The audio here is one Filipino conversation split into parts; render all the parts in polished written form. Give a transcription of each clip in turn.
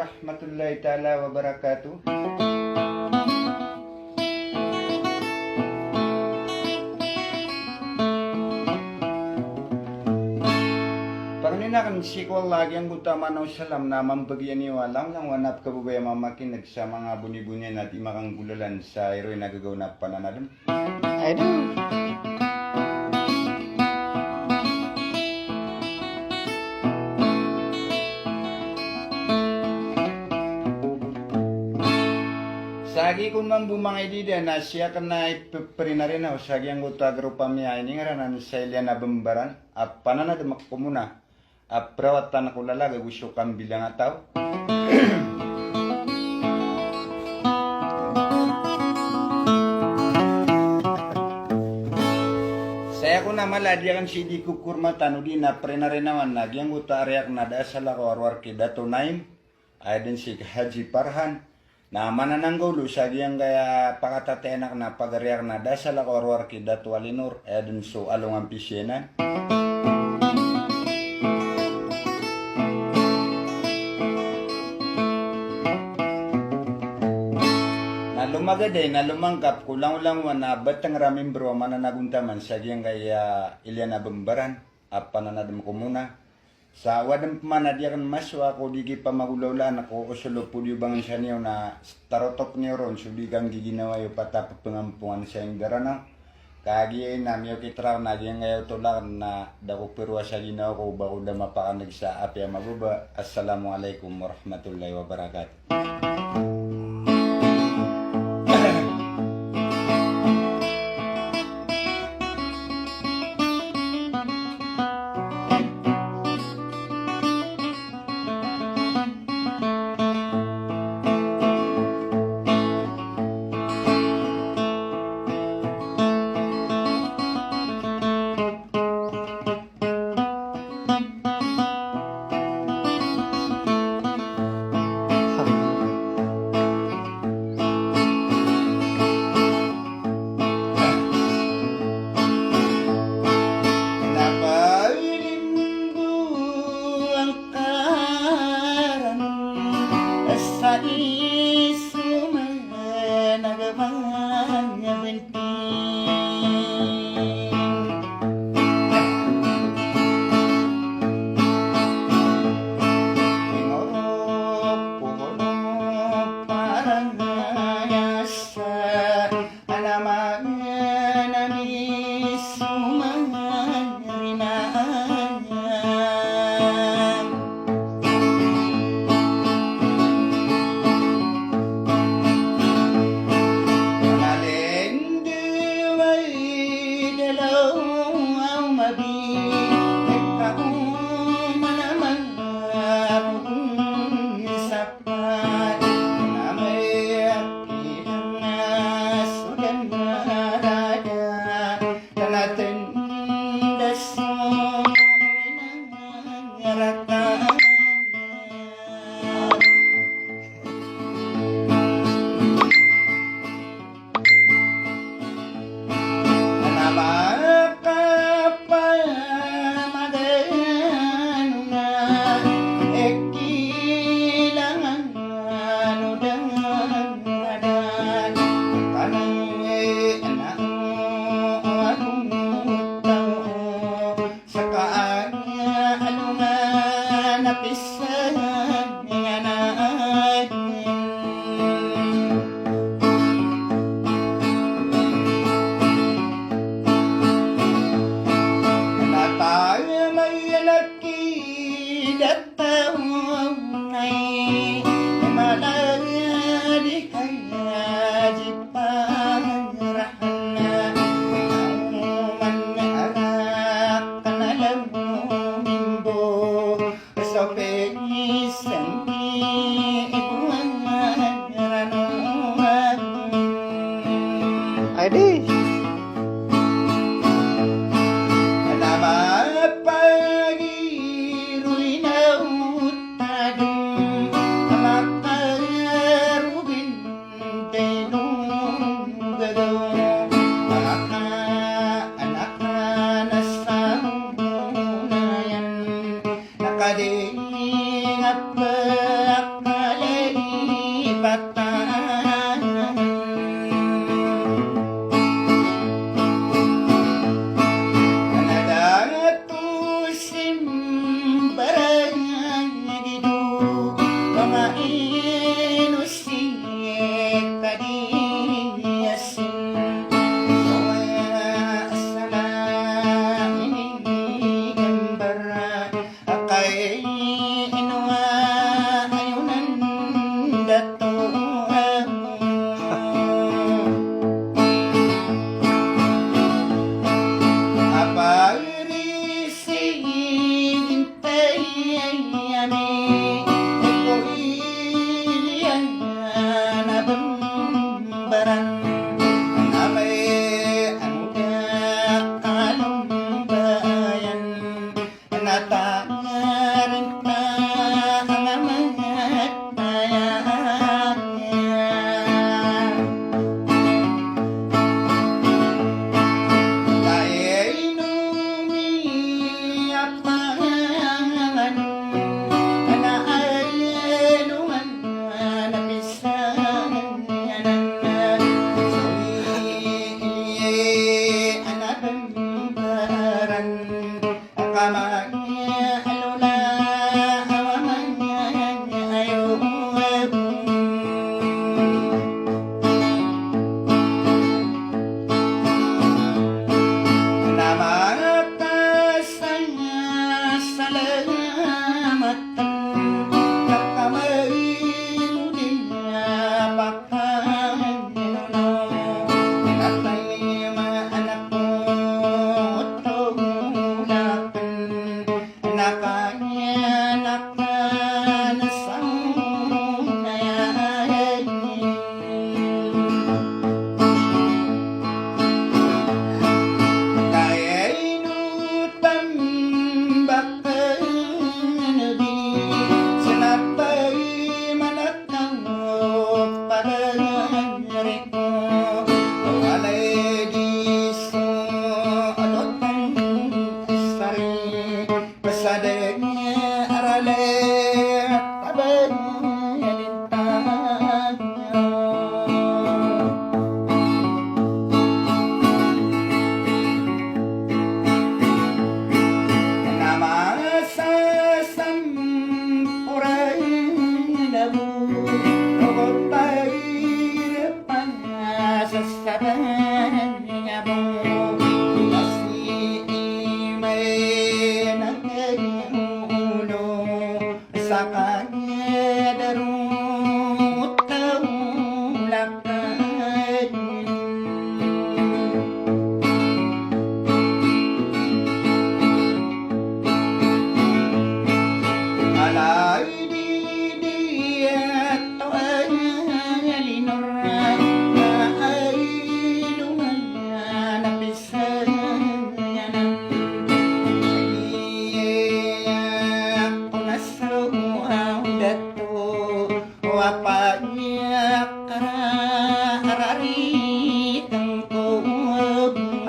warahmatullahi taala wabarakatuh. Panginakan sikol lagi ang utama ng salam na mambagyan niyo alam lang wanap kabubaya mamakinig sa mga buni-bunyan at imakang gulalan sa iroy nagagaw na pananalam. Aduh. Sagi kung man bumangay dida na siya ka na ipiprinarin ako sagi ang utagro pamiyay ni nga ranan sa ilya na bambaran at pananadim ako muna at prawatan ako lalaga gusto kang bilang ataw. Saya ko na maladya kan si di kukurma tano di na prinarin naman na yang utariak na dasal ako arwar kidato naim ay din si Haji Parhan na manananggulo sa giyang kaya pakatatenak na pagariak na dasal ako arwar kidato alinur ay din so along ang pisyenan. Lumagade na lumangkap kulang-ulang na batang raming bro mananaguntaman sa giyang kaya ilya na bambaran at pananadam ko muna. Sa wadang pamanadyakan maswa ko digi pa magulaulan ako usulo po di bangan siya niyo na tarotok niyo ron so di kang giginawa yung patapag pengampungan sa yung garana. Kagi na miyo kitraw na giyang ngayon tulak na dako pirwa sa ginawa ko bako da mapakanag sa apya maguba. Assalamualaikum warahmatullahi wabarakatuh. Sa isu nagabanya benting pungorok parang ngayasa alamanya nami sumanya rinanya Namay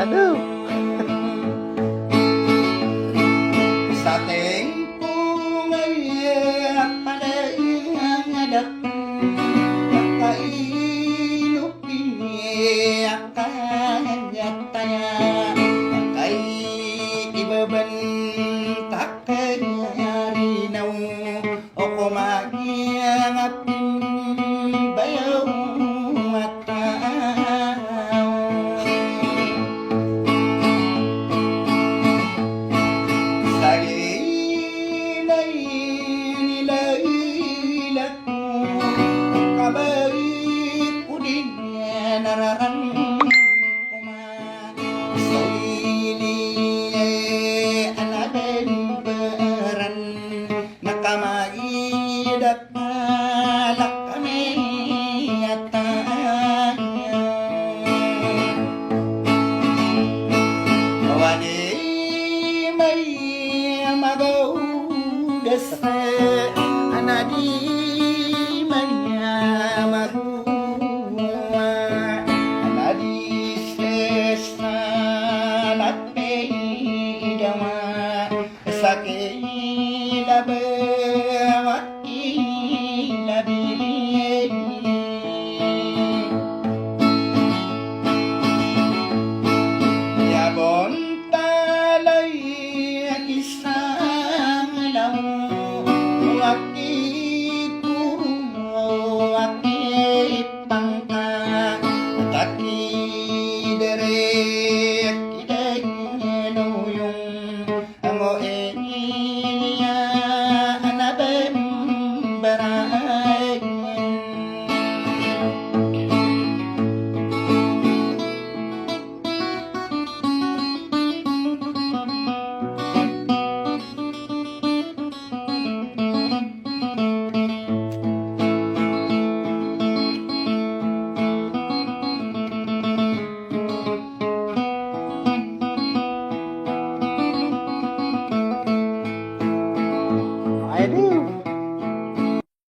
Aduh. Sa tempo ngayon pada ngadap kakainupin akan nyatanya kay ibabantak rinaw o kumagingapin bayaw at tao. Saginay nilailat mo kabalik ko din nararating